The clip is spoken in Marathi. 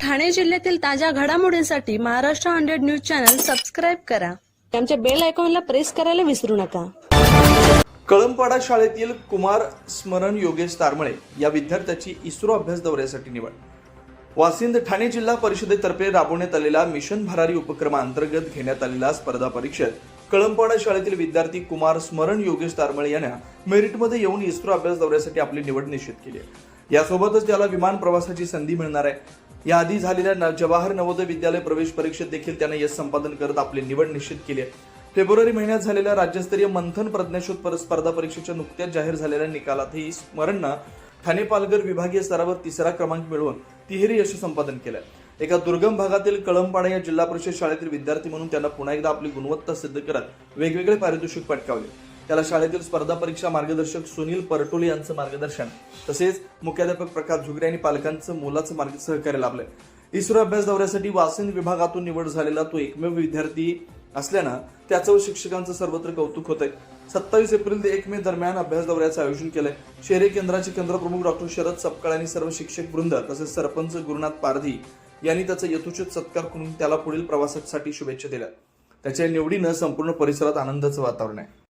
ठाणे जिल्ह्यातील ताज्या घडामोडींसाठी महाराष्ट्र 100 न्यूज चॅनल सबस्क्राइब करा. आमच्या बेल आयकॉनला प्रेस करायला विसरू नका. कळंबपाडा शाळेतील कुमार स्मरण योगेश तारमळे या विद्यार्थ्याची इस्रो अभ्यास दौऱ्यासाठी निवड. वासिंद ठाणे जिल्हा परिषदेतर्फे राबवण्यात आलेल्या मिशन भरारी उपक्रमाअंतर्गत घेण्यात आलेल्या स्पर्धा परीक्षेत कळंबपाडा शाळेतील विद्यार्थी कुमार स्मरण योगेश तारमळे यांना मेरिटमध्ये येऊन इस्रो अभ्यास दौऱ्यासाठी आपली निवड निश्चित केली आहे. यासोबतच त्याला विमान प्रवासाची संधी मिळणार आहे. याआधी झालेल्या जवाहर नवोदय विद्यालय प्रवेश परीक्षेत देखील त्याने यश संपादन करत आपली निवड निश्चित केली आहे. फेब्रुवारी महिन्यात झालेल्या राज्यस्तरीय मंथन प्रज्ञाशोध स्पर्धा परीक्षेच्या नुकत्याच जाहीर झालेल्या निकालातही स्मरणनं ठाणे पालघर विभागीय स्तरावर 3रा क्रमांक मिळवून तिहेरी यश संपादन केलंय. एका दुर्गम भागातील कळंबपाडा या जिल्हा परिषद शाळेतील विद्यार्थी म्हणून त्यांना पुन्हा एकदा आपली गुणवत्ता सिद्ध करत वेगवेगळे पारितोषिक पटकावले. त्याला शाळेतील स्पर्धा परीक्षा मार्गदर्शक सुनील परटोले यांचं मार्गदर्शन तसेच मुख्याध्यापक प्रकाश झुगरे आणि पालकांचं मोलाचं सहकार्य लाभलंय. इस्रो अभ्यास दौऱ्यासाठी वासिंद विभागातून निवड झालेला तो एकमेव विद्यार्थी असल्यानं त्याचं व शिक्षकांचं सर्वत्र कौतुक होतंय. 27 एप्रिल ते 1 मे दरम्यान अभ्यास दौऱ्याचं आयोजन केलंय. शहरी केंद्राचे केंद्रप्रमुख डॉक्टर शरद सपकाळ आणि सर्व शिक्षक वृंद तसेच सरपंच गुरुनाथ पारधी यांनी त्याचा यथोचित सत्कार करून त्याला पुढील प्रवासासाठी शुभेच्छा दिल्या. त्याच्या निवडीनं संपूर्ण परिसरात आनंदाचं वातावरण आहे.